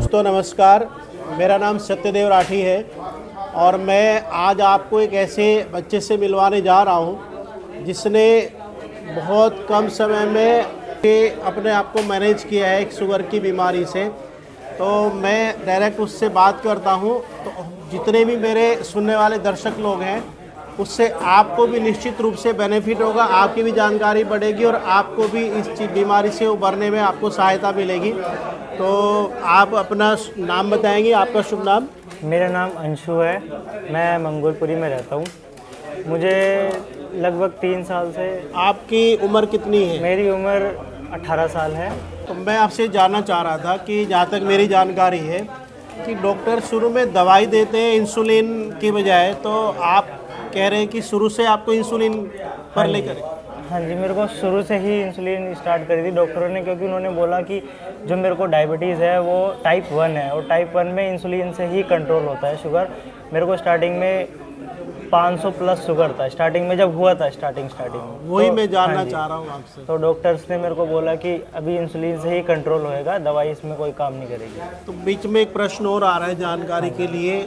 दोस्तों नमस्कार, मेरा नाम सत्यदेव राठी है और मैं आज आपको एक ऐसे बच्चे से मिलवाने जा रहा हूं जिसने बहुत कम समय में अपने आप को मैनेज किया है एक शुगर की बीमारी से। तो मैं डायरेक्ट उससे बात करता हूं, तो जितने भी मेरे सुनने वाले दर्शक लोग हैं उससे आपको भी निश्चित रूप से बेनिफिट होगा, आपकी भी जानकारी बढ़ेगी और आपको भी इस बीमारी से उभरने में आपको सहायता मिलेगी। तो आप अपना नाम बताएंगे, आपका शुभ नाम? मेरा नाम अंशु है, मैं मंगोलपुरी में रहता हूँ। मुझे लगभग 3 साल से। आपकी उम्र कितनी है? मेरी उम्र 18 साल है। तो मैं आपसे जानना चाह रहा था कि जहाँ तक मेरी जानकारी है कि डॉक्टर शुरू में दवाई देते हैं इंसुलिन की बजाय, तो आप कह रहे हैं कि शुरू से आपको इंसुलिन पर लेकर? हाँ जी, मेरे को शुरू से ही इंसुलिन स्टार्ट करी थी डॉक्टरों ने, क्योंकि उन्होंने बोला कि जो मेरे को डायबिटीज़ है वो टाइप 1 है और टाइप 1 में इंसुलिन से ही कंट्रोल होता है शुगर। मेरे को स्टार्टिंग में 500 प्लस शुगर था स्टार्टिंग में, जब हुआ था स्टार्टिंग में। वही तो मैं जानना चाह रहा हूँ आपसे। तो डॉक्टर्स ने मेरे को बोला कि अभी इंसुलिन से ही कंट्रोल होएगा, दवाई इसमें कोई काम नहीं करेगी। तो बीच में एक प्रश्न और आ रहा है जानकारी के लिए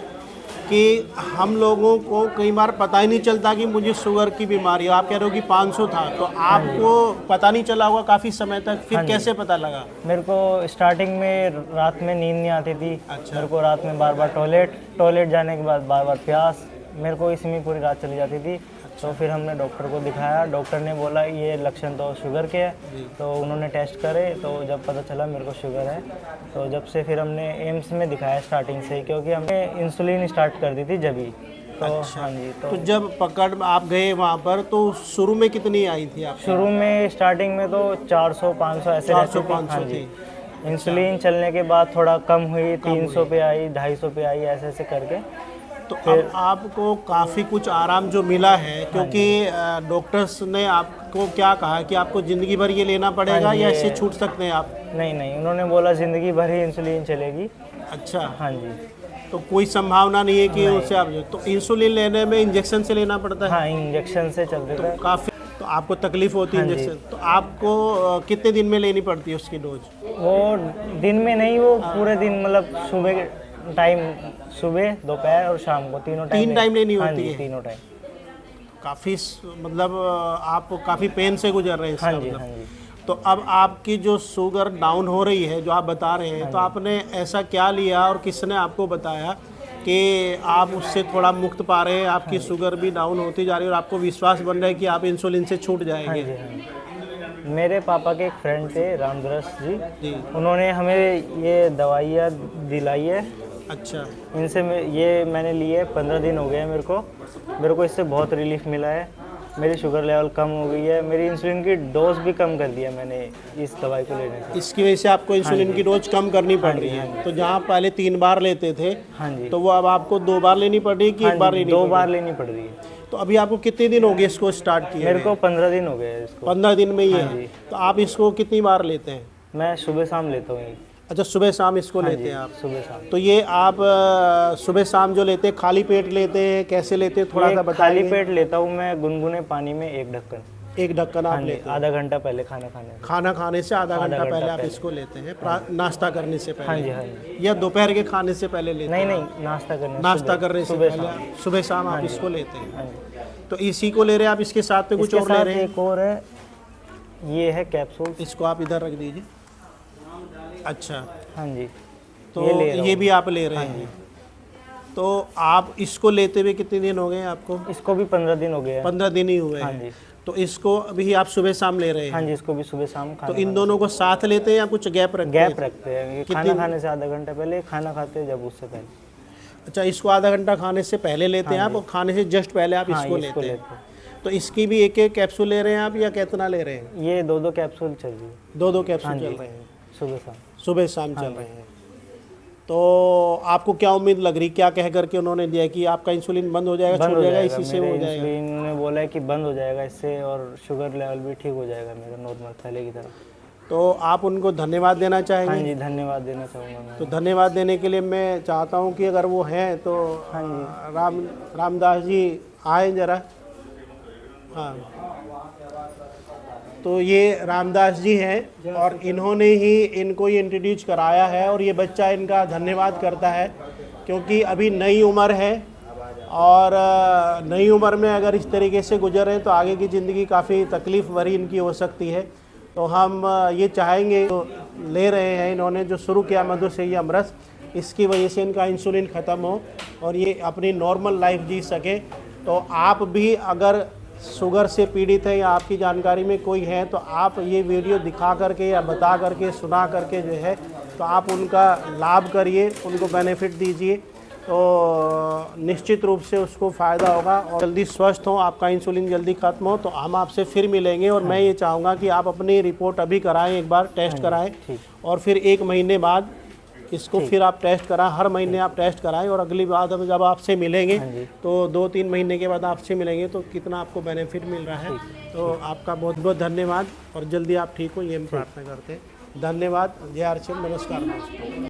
कि हम लोगों को कई बार पता ही नहीं चलता कि मुझे शुगर की बीमारी है। आप कह रहे हो कि 500 था, तो आपको पता नहीं चला होगा काफ़ी समय तक, फिर कैसे पता लगा? मेरे को स्टार्टिंग में रात में नींद नहीं आती थी। अच्छा। मेरे को रात में बार बार टॉयलेट जाने के बाद बार बार प्यास, मेरे को इसी में पूरी रात चली जाती थी। तो फिर हमने डॉक्टर को दिखाया, डॉक्टर ने बोला ये लक्षण तो शुगर के हैं। तो उन्होंने टेस्ट करे, तो जब पता चला मेरे को शुगर है, तो जब से फिर हमने एम्स में दिखाया स्टार्टिंग से, क्योंकि हमने इंसुलिन स्टार्ट कर दी थी जब ही। तो अच्छा। हाँ जी। तो जब पकड़ आप गए वहाँ पर, तो शुरू में कितनी आई थी आप? शुरू में स्टार्टिंग में तो 400-500 ऐसे रहती थी। हाँ जी। इंसुलिन चलने के बाद थोड़ा कम हुई, 300 पे आई, 250 पे आई, ऐसे ऐसे करके। तो अब आपको काफ़ी कुछ आराम जो मिला है, क्योंकि डॉक्टर्स ने आपको क्या कहा कि आपको ज़िंदगी भर ये लेना पड़ेगा या इससे छूट सकते हैं आप? नहीं, उन्होंने बोला ज़िंदगी भर ही इंसुलिन चलेगी। अच्छा। हाँ जी। तो कोई संभावना नहीं है कि उससे आप, तो इंसुलिन लेने में इंजेक्शन से लेना पड़ता है? हाँ, इंजेक्शन से चलते थे। काफ़ी। तो आपको तकलीफ होती है इंजेक्शन? तो आपको कितने दिन में लेनी पड़ती है उसकी डोज? वो दिन में नहीं, वो पूरे दिन, मतलब सुबह टाइम, सुबह दोपहर और शाम को तीन टाइम लेनी होती है? तीनों टाइम। काफ़ी मतलब आप काफ़ी पेन से गुजर रहे हैं इसका? हाँ जी, मतलब। हाँ जी। तो अब आपकी जो शुगर डाउन हो रही है जो आप बता रहे हैं, तो आपने ऐसा क्या लिया और किसने आपको बताया कि आप उससे थोड़ा मुक्त पा रहे हैं, आपकी शुगर भी डाउन होती जा रही है और आपको विश्वास बन रहा है कि आप इंसुलिन से छूट जाएंगे? हाँ जी। मेरे पापा के एक फ्रेंड थे रामदरस जी, उन्होंने हमें ये दवाइयाँ दिलाई है। अच्छा। इनसे ये मैंने लिए 15 दिन हो गए हैं मेरे को इससे बहुत रिलीफ मिला है। मेरी शुगर लेवल कम हो गई है, मेरी इंसुलिन की डोज भी कम कर दिया मैंने इस दवाई को लेने से। इसकी वजह से आपको इंसुलिन की डोज कम करनी पड़ रही है? तो जहाँ पहले 3 बार लेते थे, हाँ जी, तो वो अब आपको 2 बार लेनी पड़ रही है कि 1 बार लेनी? 2 बार लेनी पड़ रही है। तो अभी आपको कितने दिन हो गए इसको स्टार्ट किए? मेरे को 15 दिन हो गए इसको। 15 दिन में ही है? तो आप इसको कितनी बार लेते हैं? मैं सुबह शाम लेता हूँ। अच्छा, सुबह शाम इसको लेते हैं आप? सुबह शाम। तो ये आप सुबह शाम जो लेते हैं, खाली पेट लेते हैं, कैसे लेते हैं, थोड़ा सा बताइए? खाली पेट लेता हूँ मैं, गुनगुने पानी में 1 ढक्कन। 1 ढक्कन आप लेते हैं? आधा घंटा पहले खाना खाने से आधा घंटा पहले आप इसको लेते हैं, नाश्ता करने से पहले? हाँ जी, हाँ जी। या दोपहर के खाने से पहले लेते हैं? नहीं, नाश्ता करने से पहले सुबह शाम आप इसको लेते हैं? तो इसी को ले रहे हैं आप, इसके साथ में कुछ और ले रहे हैं? एक और है, ये है कैप्सूल। इसको आप इधर रख दीजिए। अच्छा। हाँ जी। तो ये भी आप ले रहे हैं? तो आप इसको लेते हुए कितने दिन हो गए आपको? इसको भी 15 दिन हो गए। 15 दिन ही हुए? हाँ जी। तो इसको अभी आप सुबह शाम ले रहे हैं? हाँ जी, इसको भी सुबह शाम। तो इन दोनों को साथ लेते हैं या कुछ गैप रखते हैं? खाना खाने से आधा घंटा पहले, खाना खाते हैं जब उससे पहले। अच्छा, इसको आधा घंटा खाने से पहले लेते हैं आप, और खाने से जस्ट पहले आप इसको लेते हैं? तो इसकी भी 1-1 कैप्सूल ले रहे हैं आप या कितना ले रहे हैं? ये 2-2 कैप्सूल चल रही है। 2-2 कैप्सूल चल रहे हैं सुबह शाम चल रहे हैं। तो आपको क्या उम्मीद लग रही, क्या कह करके उन्होंने दिया कि आपका इंसुलिन बंद हो जाएगा, छूट जाएगा, इसी से हो जाएगा? उन्होंने बोला है कि बंद हो जाएगा इससे, और शुगर लेवल भी ठीक हो जाएगा मेरा नॉर्मल पहले की तरह। तो आप उनको धन्यवाद देना चाहेंगे? हाँ जी, धन्यवाद देना चाहूँगा मैं। तो धन्यवाद देने के लिए मैं चाहता हूँ कि अगर वो हैं तो हाँ जी, रामदास जी आए ज़रा। हाँ, तो ये रामदास जी हैं और इन्होंने ही इनको ये इंट्रोड्यूस कराया है और ये बच्चा इनका धन्यवाद करता है क्योंकि अभी नई उम्र है और नई उम्र में अगर इस तरीके से गुजरे तो आगे की ज़िंदगी काफ़ी तकलीफ़ भरी इनकी हो सकती है। तो हम ये चाहेंगे तो ले रहे हैं इन्होंने जो शुरू किया मधु से ये अमरस, इसकी वजह से इनका इंसुलिन ख़त्म हो और ये अपनी नॉर्मल लाइफ जी सके। तो आप भी अगर शुगर से पीड़ित है या आपकी जानकारी में कोई है तो आप ये वीडियो दिखा करके या बता करके सुना करके जो है तो आप उनका लाभ करिए, उनको बेनिफिट दीजिए, तो निश्चित रूप से उसको फ़ायदा होगा और जल्दी स्वस्थ हो, आपका इंसुलिन जल्दी ख़त्म हो। तो हम आपसे फिर मिलेंगे और मैं ये चाहूँगा कि आप अपनी रिपोर्ट अभी कराएं, एक बार टेस्ट कराएं और फिर 1 महीने बाद इसको फिर आप टेस्ट कराएं। हर महीने आप टेस्ट कराएं और अगली बार जब आपसे मिलेंगे तो 2-3 महीने के बाद आपसे मिलेंगे तो कितना आपको बेनिफिट मिल रहा है। तो आपका बहुत बहुत धन्यवाद और जल्दी आप ठीक हो ये हम प्रार्थना करते हैं। धन्यवाद। जय हरसिम। नमस्कार।